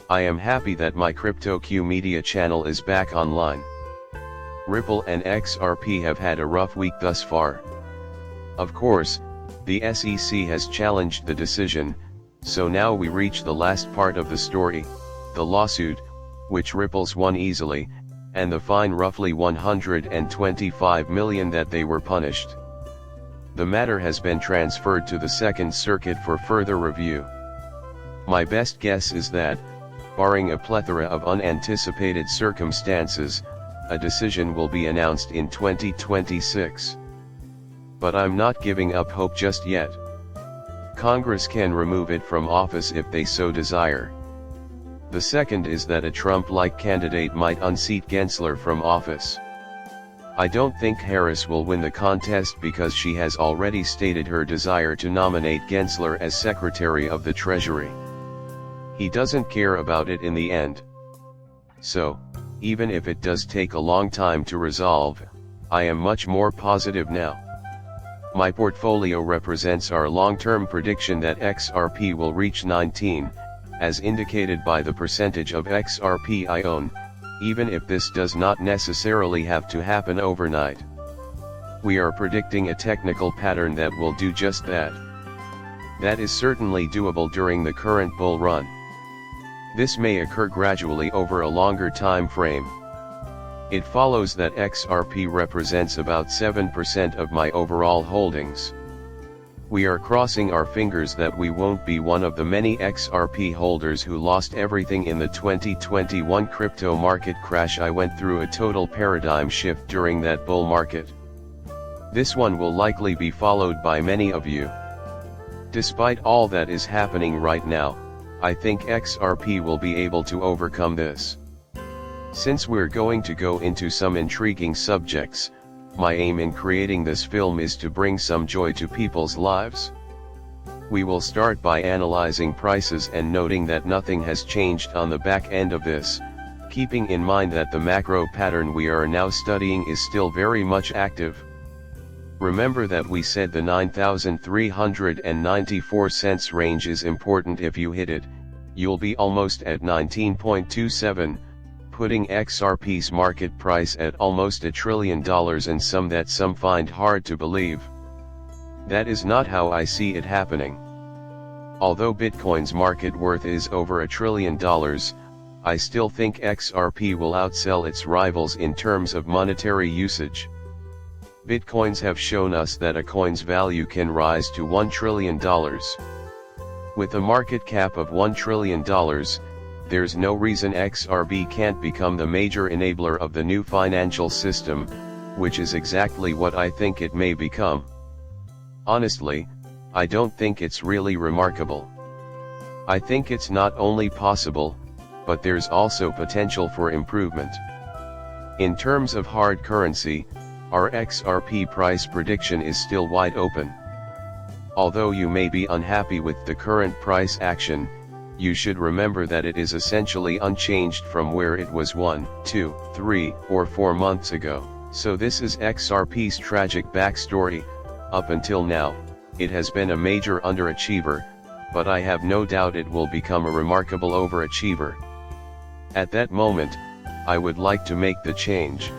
I am happy that my CryptoQ media channel is back online. Ripple and XRP have had a rough week thus far. Of course, the SEC has challenged the decision, so now we reach the last part of the story, the lawsuit, which Ripple's won easily, and the fine roughly $125 million that they were punished. The matter has been transferred to the Second Circuit for further review. My best guess is that, barring a plethora of unanticipated circumstances, a decision will be announced in 2026. But I'm not giving up hope just yet. Congress can remove it from office if they so desire. The second is that a Trump-like candidate might unseat Gensler from office. I don't think Harris will win the contest because she has already stated her desire to nominate Gensler as Secretary of the Treasury. He doesn't care about it in the end. So, even if it does take a long time to resolve, I am much more positive now. My portfolio represents our long-term prediction that XRP will reach 19, as indicated by the percentage of XRP I own, even if this does not necessarily have to happen overnight. We are predicting a technical pattern that will do just that. That is certainly doable during the current bull run. This may occur gradually over a longer time frame. It follows that XRP represents about 7% of my overall holdings. We are crossing our fingers that we won't be one of the many XRP holders who lost everything in the 2021 crypto market crash. I went through a total paradigm shift during that bull market. This one will likely be followed by many of you. Despite all that is happening right now, I think XRP will be able to overcome this. Since we're going to go into some intriguing subjects, my aim in creating this film is to bring some joy to people's lives. We will start by analyzing prices and noting that nothing has changed on the back end of this, keeping in mind that the macro pattern we are now studying is still very much active. Remember that we said the 9,394 cents range is important. If you hit it, you'll be almost at 19.27, putting XRP's market price at almost $1 trillion, and some find hard to believe. That is not how I see it happening. Although Bitcoin's market worth is over $1 trillion, I still think XRP will outsell its rivals in terms of monetary usage. Bitcoins have shown us that a coin's value can rise to $1 trillion. With a market cap of $1 trillion, there's no reason XRP can't become the major enabler of the new financial system, which is exactly what I think it may become. Honestly, I don't think it's really remarkable. I think it's not only possible, but there's also potential for improvement. In terms of hard currency, our XRP price prediction is still wide open. Although you may be unhappy with the current price action, you should remember that it is essentially unchanged from where it was 1, 2, 3, or 4 months ago. So this is XRP's tragic backstory. Up until now, it has been a major underachiever, but I have no doubt it will become a remarkable overachiever. At that moment, I would like to make the change.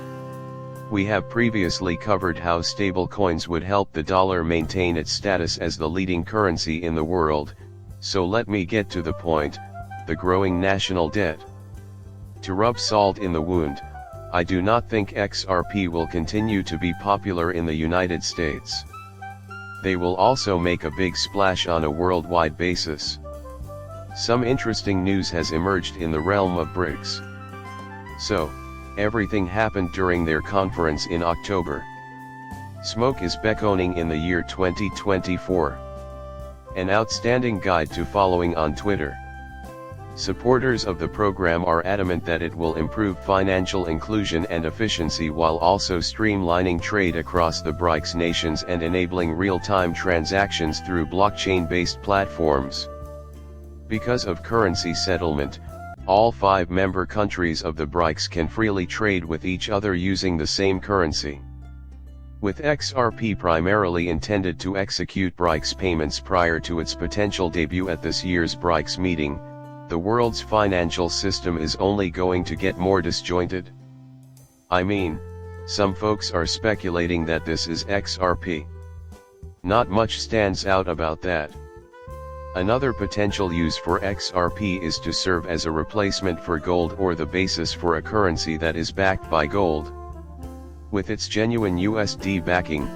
We have previously covered how stablecoins would help the dollar maintain its status as the leading currency in the world, so let me get to the point: the growing national debt. To rub salt in the wound, I do not think XRP will continue to be popular in the United States. They will also make a big splash on a worldwide basis. Some interesting news has emerged in the realm of BRICS. So, everything happened during their conference in October. Smoke is beckoning in the year 2024. An outstanding guide to following on Twitter. Supporters of the program are adamant that it will improve financial inclusion and efficiency while also streamlining trade across the BRICS nations and enabling real-time transactions through blockchain-based platforms. Because of currency settlement, all 5 member countries of the BRICS can freely trade with each other using the same currency. With XRP primarily intended to execute BRICS payments prior to its potential debut at this year's BRICS meeting, the world's financial system is only going to get more disjointed? I mean, some folks are speculating that this is XRP. Not much stands out about that. Another potential use for XRP is to serve as a replacement for gold or the basis for a currency that is backed by gold. With its genuine USD backing,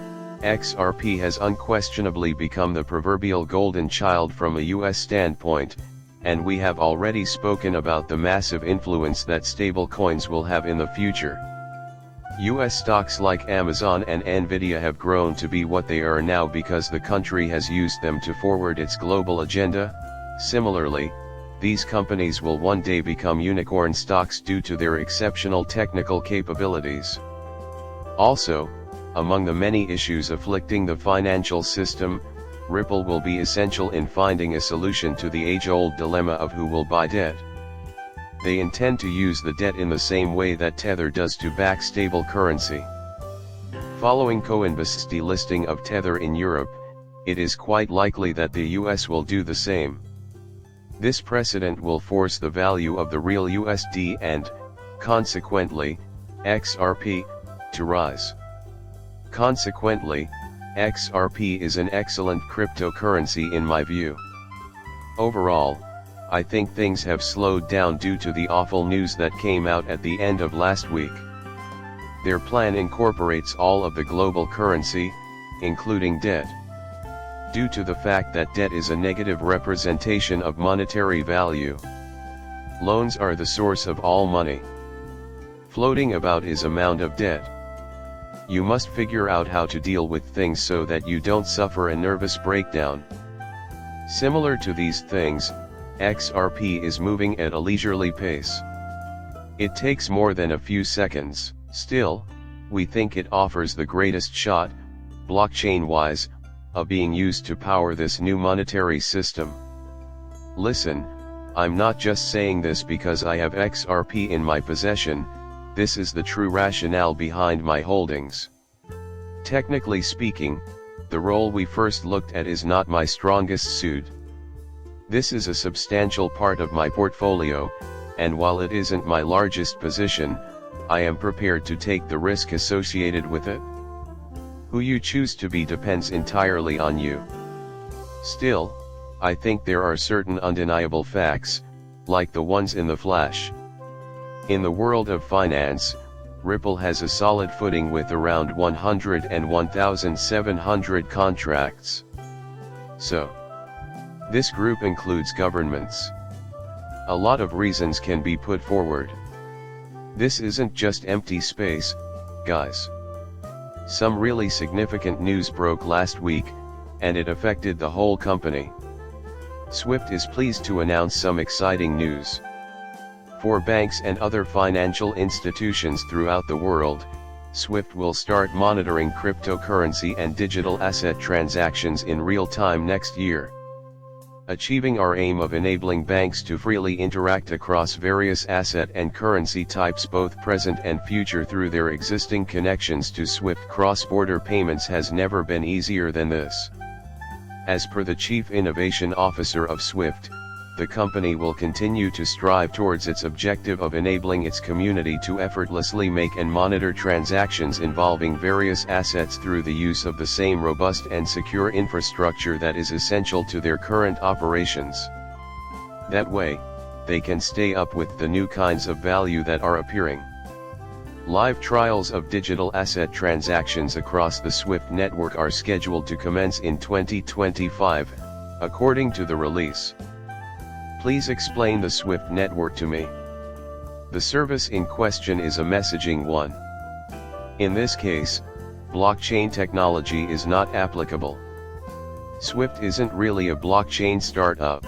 XRP has unquestionably become the proverbial golden child from a US standpoint, and we have already spoken about the massive influence that stablecoins will have in the future. US stocks like Amazon and Nvidia have grown to be what they are now because the country has used them to forward its global agenda. Similarly, these companies will one day become unicorn stocks due to their exceptional technical capabilities. Also, among the many issues afflicting the financial system, Ripple will be essential in finding a solution to the age-old dilemma of who will buy debt. They intend to use the debt in the same way that Tether does to back stable currency. Following Coinbase's delisting of Tether in Europe, it is quite likely that the US will do the same. This precedent will force the value of the real USD and, consequently, XRP, to rise. Consequently, XRP is an excellent cryptocurrency in my view. Overall, I think things have slowed down due to the awful news that came out at the end of last week. Their plan incorporates all of the global currency, including debt. Due to the fact that debt is a negative representation of monetary value. Loans are the source of all money. Floating about is amount of debt. You must figure out how to deal with things so that you don't suffer a nervous breakdown. Similar to these things, XRP is moving at a leisurely pace. It takes more than a few seconds. Still, we think it offers the greatest shot, blockchain-wise, of being used to power this new monetary system. Listen, I'm not just saying this because I have XRP in my possession, this is the true rationale behind my holdings. Technically speaking, the role we first looked at is not my strongest suit. This is a substantial part of my portfolio, and while it isn't my largest position, I am prepared to take the risk associated with it. Who you choose to be depends entirely on you. Still, I think there are certain undeniable facts, like the ones in the flash. In the world of finance, Ripple has a solid footing with around 101,700 contracts. So, this group includes governments. A lot of reasons can be put forward. This isn't just empty space, guys. Some really significant news broke last week, and it affected the whole company. Swift is pleased to announce some exciting news. For banks and other financial institutions throughout the world, Swift will start monitoring cryptocurrency and digital asset transactions in real time next year. Achieving our aim of enabling banks to freely interact across various asset and currency types both present and future through their existing connections to Swift cross-border payments has never been easier than this. As per the Chief Innovation Officer of Swift, the company will continue to strive towards its objective of enabling its community to effortlessly make and monitor transactions involving various assets through the use of the same robust and secure infrastructure that is essential to their current operations. That way, they can stay up with the new kinds of value that are appearing. Live trials of digital asset transactions across the Swift network are scheduled to commence in 2025, according to the release. Please explain the Swift network to me. The service in question is a messaging one. In this case, blockchain technology is not applicable. Swift isn't really a blockchain startup.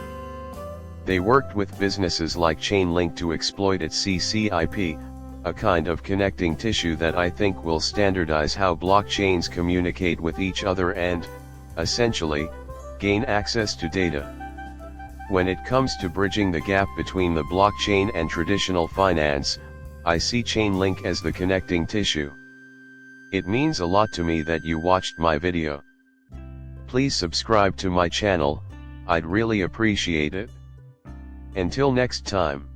They worked with businesses like Chainlink to exploit its CCIP, a kind of connecting tissue that I think will standardize how blockchains communicate with each other and, essentially, gain access to data. When it comes to bridging the gap between the blockchain and traditional finance, I see Chainlink as the connecting tissue. It means a lot to me that you watched my video. Please subscribe to my channel, I'd really appreciate it. Until next time.